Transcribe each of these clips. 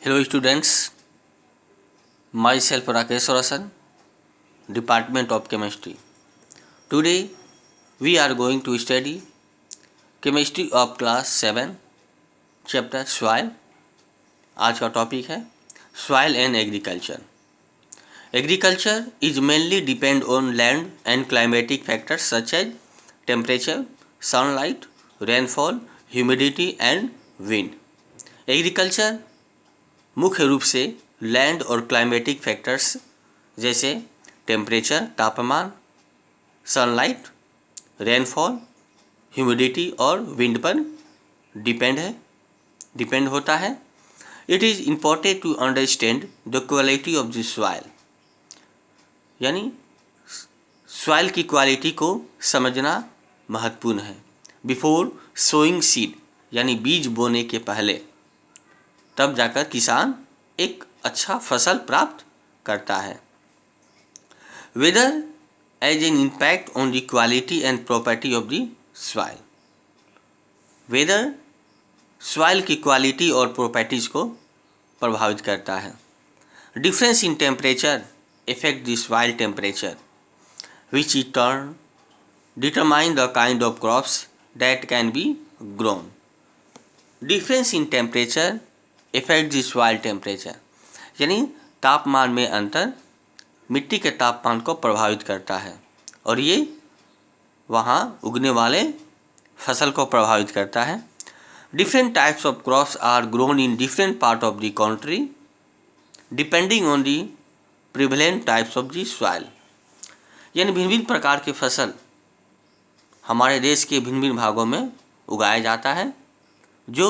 Hello students, myself Rakesh Rasan, Department of Chemistry. Today we are going to study Chemistry of Class 7, Chapter Soil. आज का topic है Soil and Agriculture. Agriculture is mainly depend on land and climatic factors such as temperature, sunlight, rainfall, humidity and wind. Agriculture मुख्य रूप से land और climatic factors जैसे temperature तापमान, sunlight, rainfall, humidity और विंड पर डिपेंड होता है. It is important to understand the quality of the soil, यानी सॉइल की क्वालिटी को समझना महत्वपूर्ण है. बिफोर सोइंग सीड, यानी बीज बोने के पहले, तब जाकर किसान एक अच्छा फसल प्राप्त करता है. Weather as an impact on the quality and property of the soil. Weather soil की क्वालिटी और प्रॉपर्टीज को प्रभावित करता है. Difference in temperature affect the soil temperature, which in turn determine the kind of crops that can be grown. Difference in temperature affect the soil temperature, यानी तापमान में अंतर मिट्टी के तापमान को प्रभावित करता है और ये वहाँ उगने वाले फसल को प्रभावित करता है. Different types of crops are grown in different part of the country depending on the prevalent types of the soil. यानी भिन्न भिन्न प्रकार के फसल हमारे देश के भिन्न भिन्न भागों में उगाया जाता है जो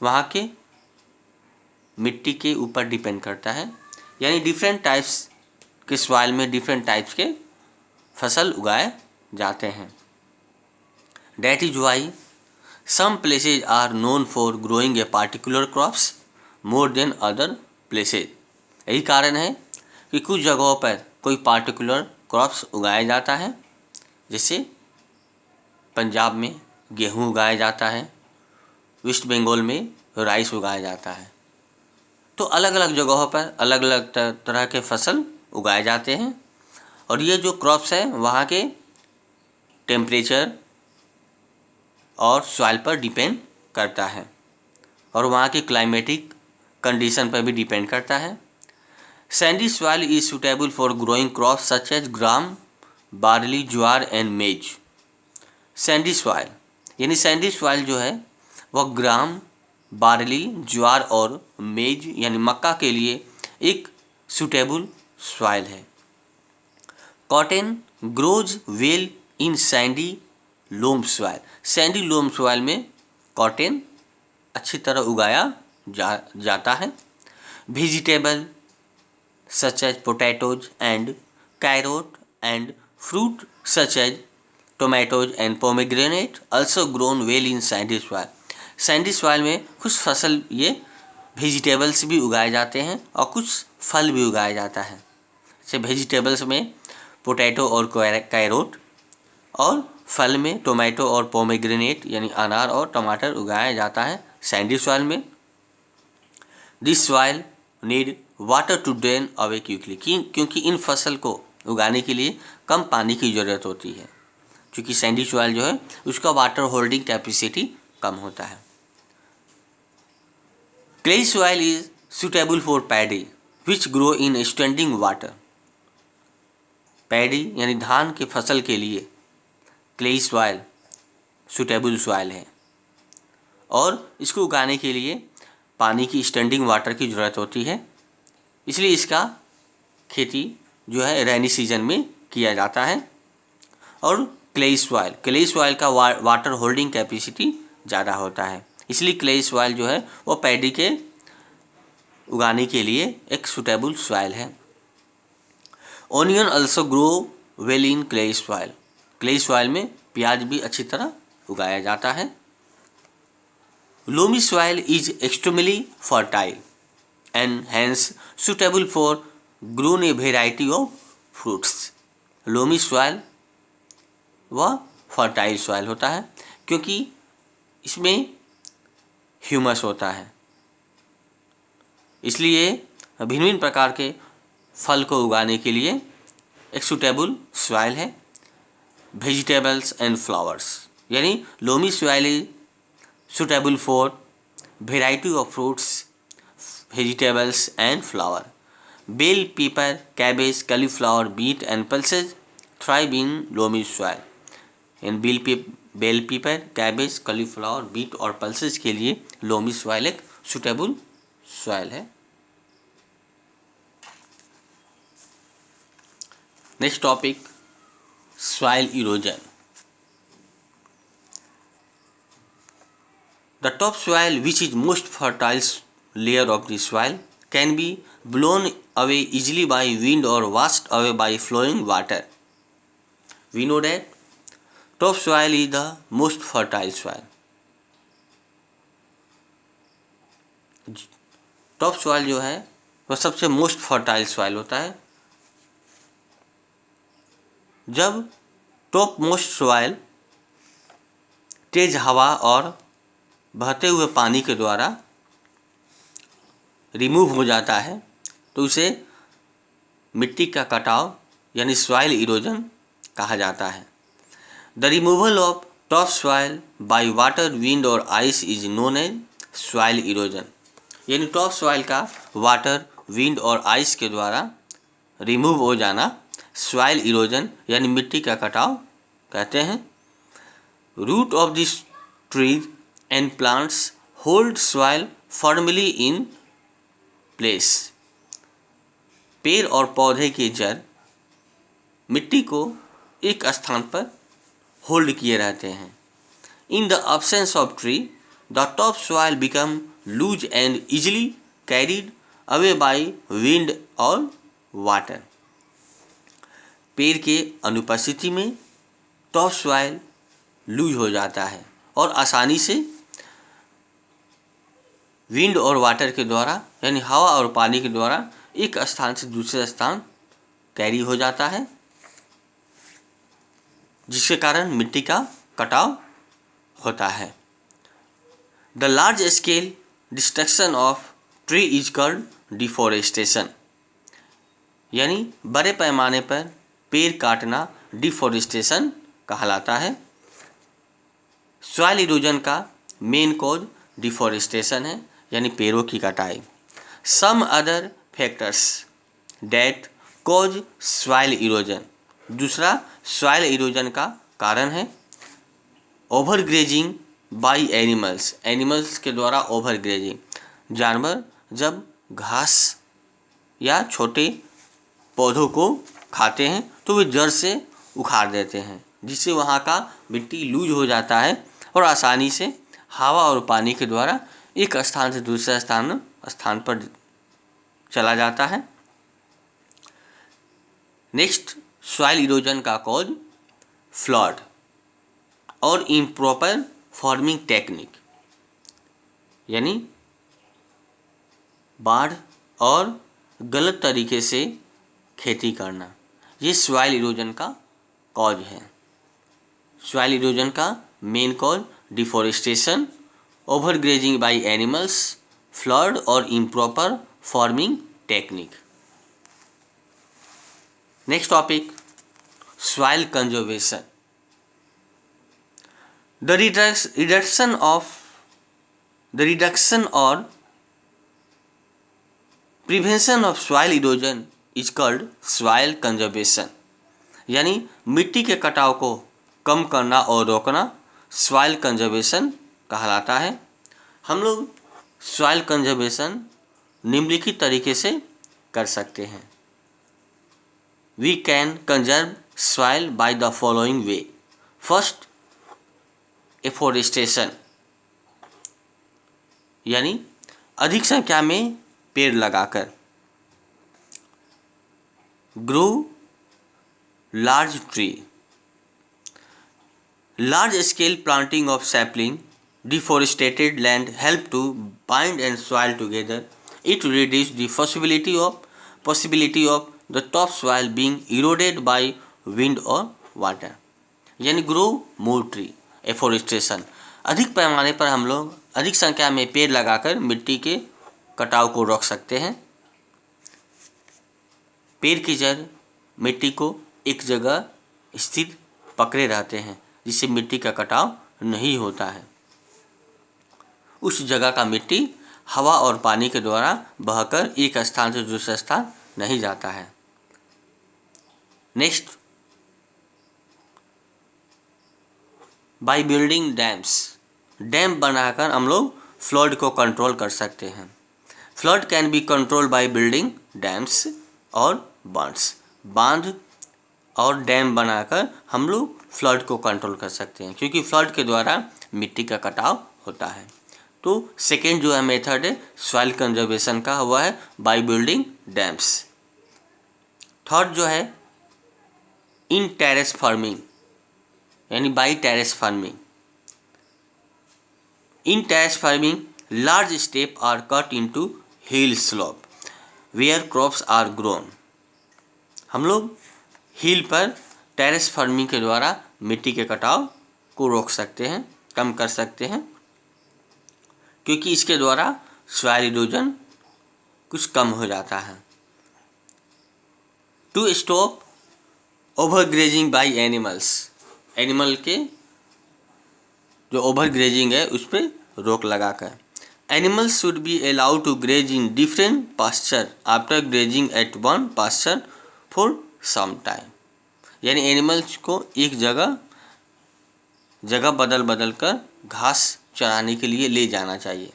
वहाँ के मिट्टी के ऊपर डिपेंड करता है. यानी डिफरेंट टाइप्स के सॉइल में डिफरेंट टाइप्स के फसल उगाए जाते हैं. That is why some places are known for growing a particular crops more than other places. यही कारण है कि कुछ जगहों पर कोई पार्टिकुलर क्रॉप्स उगाया जाता है. जैसे पंजाब में गेहूँ उगाया जाता है, वेस्ट बंगाल में राइस उगाया जाता है. तो अलग अलग जगहों पर अलग अलग तरह के फसल उगाए जाते हैं और ये जो क्रॉप्स हैं वहाँ के टेम्परेचर और सॉइल पर डिपेंड करता है और वहाँ की क्लाइमेटिक कंडीशन पर भी डिपेंड करता है. Sandy soil is suitable for growing crops such as gram, barley, jowar and maize. Sandy soil यानी सैंडी सॉइल जो है वह ग्राम, बार्ली, ज्वार और मेज यानी मक्का के लिए एक सुटेबल सॉइल है. Cotton grows well in sandy loam soil. Sandy loam soil में कॉटन अच्छी तरह उगाया जाता है. Vegetable such as potatoes and carrot and fruit such as tomatoes and pomegranate also grown well in sandy soil. Sandy soil में कुछ फसल ये वेजिटेबल्स भी उगाए जाते हैं और कुछ फल भी उगाया जाता है. जैसे वेजिटेबल्स में पोटैटो और कैरोट और फल में टोमेटो और पोमेग्रेनेट यानी अनार और टमाटर उगाया जाता है सैंडी सॉइल में. This soil need water to drain away quickly, क्योंकि इन फसल को उगाने के लिए कम पानी की ज़रूरत होती है. क्योंकि सैंडी सॉइल जो है उसका वाटर होल्डिंग कैपेसिटी कम होता है. Clay soil is suitable for paddy which grow in standing water. Paddy यानी धान के फसल के लिए क्ले सॉइल सुटेबल सॉइल है और इसको उगाने के लिए पानी की स्टैंडिंग वाटर की ज़रूरत होती है. इसलिए इसका खेती जो है रेनी सीजन में किया जाता है. और क्ले सॉइल का वाटर होल्डिंग कैपेसिटी ज़्यादा होता है. इसलिए क्ले सॉइल जो है वो पैडी के उगाने के लिए एक सुटेबल सॉइल है. Onion also grow well in clay soil. Clay soil में प्याज भी अच्छी तरह उगाया जाता है. Loamy soil is extremely fertile and hence suitable for grown a variety of fruits. Loamy soil वह फर्टाइल सॉइल होता है क्योंकि इसमें ह्यूमस होता है इसलिए भिन्न भिन्न प्रकार के फल को उगाने के लिए एक सूटेबल सॉइल है वेजिटेबल्स एंड फ्लावर्स, यानी loamy soil is suitable for variety of fruits, vegetables and flower. Bell pepper, cabbage, cauliflower, beet and pulses thrive in loamy soil. इन bell pepper, cabbage, cauliflower, beet और pulses के लिए loamy soil एक suitable soil है। Next topic, soil erosion. The topsoil, which is most fertile layer of the soil, can be blown away easily by wind or washed away by flowing water. We know that topsoil is the most fertile soil. topsoil जो है वह सबसे most fertile soil होता है। जब top most soil तेज हवा और बहते हुए पानी के द्वारा रिमूव हो जाता है तो उसे मिट्टी का कटाव यानी सॉइल इरोजन कहा जाता है। The removal of top soil by water, wind और ice is known as soil erosion, यानी टॉप सॉइल का वाटर, विंड और आइस के द्वारा रिमूव हो जाना सॉइल इरोजन यानी मिट्टी का कटाव कहते हैं। Root of this trees and plants hold soil firmly in place. पेड़ और पौधे के जड़ मिट्टी को एक स्थान पर होल्ड किए रहते हैं। In the absence of tree, the top soil become loose and easily carried away by wind और water. पेड़ के अनुपस्थिति में टॉप सॉइल लूज हो जाता है और आसानी से विंड और वाटर के द्वारा यानी हवा और पानी के द्वारा एक स्थान से दूसरे स्थान कैरी हो जाता है, जिसके कारण मिट्टी का कटाव होता है। The large scale destruction of tree is called deforestation, यानी बड़े पैमाने पर पेड़ काटना डिफॉरेस्टेशन कहलाता है। सॉइल इरोजन का मेन कॉज डिफॉरेस्टेशन है यानी पेड़ों की कटाई। Some other factors that cause soil erosion, दूसरा सॉइल इरोजन का कारण है ओवरग्रेजिंग बाय एनिमल्स, एनिमल्स के द्वारा ओवरग्रेजिंग, जानवर जब घास या छोटे पौधों को खाते हैं तो वे जड़ से उखाड़ देते हैं, जिससे वहाँ का मिट्टी लूज हो जाता है और आसानी से हवा और पानी के द्वारा एक स्थान से दूसरे स्थान पर चला जाता है। नेक्स्ट, सॉइल इरोजन का कॉज फ्लड और इम्प्रॉपर फार्मिंग टेक्निक, यानी बाढ़ और गलत तरीके से खेती करना, ये सॉइल इरोजन का कॉज है। सॉइल इरोजन का main cause deforestation, overgrazing by animals, flood और improper farming technique. Next topic, soil conservation. The reduction और prevention of soil erosion is called soil conservation, यानी मिट्टी के कटाव को कम करना और रोकना सॉइल कंजर्वेशन कहलाता है। हम लोग सॉइल कंजर्वेशन निम्नलिखित तरीके से कर सकते हैं। We can conserve soil by the following way. First, afforestation, यानी अधिक संख्या में पेड़ लगाकर। Grow large tree, large scale planting of sapling, deforested land help to bind and soil together. It reduces the possibility of the topsoil being eroded by wind or water. यानी grow more tree, afforestation, अधिक पैमाने पर हम लोग अधिक संख्या में पेड़ लगाकर मिट्टी के कटाव को रोक सकते हैं। पेड़ की जड़ मिट्टी को एक जगह स्थिर पकड़े रहते हैं, जिससे मिट्टी का कटाव नहीं होता है। उस जगह का मिट्टी हवा और पानी के द्वारा बहकर एक स्थान से दूसरे स्थान नहीं जाता है। Next, bye building dams. Dam बनाकर हम लोग फ्लड को कंट्रोल कर सकते हैं। Flood can be control by building dams और बांड्स। बांध और डैम बनाकर हम लोग फ्लड को कंट्रोल कर सकते हैं, क्योंकि फ्लड के द्वारा मिट्टी का कटाव होता है। तो सेकेंड जो है मेथड है सॉइल कंजर्वेशन का, हुआ है बाय बिल्डिंग डैम्स। थर्ड जो है इन टेरेस फार्मिंग, यानी by terrace farming. In terrace farming large step are cut into hill slope where crops are grown. हम लोग हिल पर टेरेस फार्मिंग के द्वारा मिट्टी के कटाव को रोक सकते हैं, कम कर सकते हैं, क्योंकि इसके द्वारा सॉइल इरोजन कुछ कम हो जाता है। To stop over grazing by animals. Animal के जो ओवर ग्रेजिंग है उस पर रोक लगाकर। Animals should be allowed to graze in different pasture after grazing at one pasture for some time. यानी एनिमल्स को एक जगह बदल बदल कर घास चराने के लिए ले जाना चाहिए।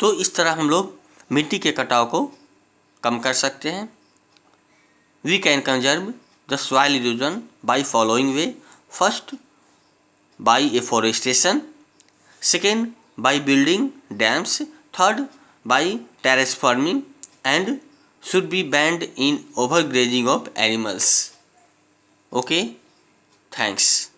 तो इस तरह हम लोग मिट्टी के कटाव को कम कर सकते हैं। We can conserve the soil erosion by following way. First, by afforestation. Second, by building dams. Third, by terrace farming. And should be banned in overgrazing of animals. Okay, thanks.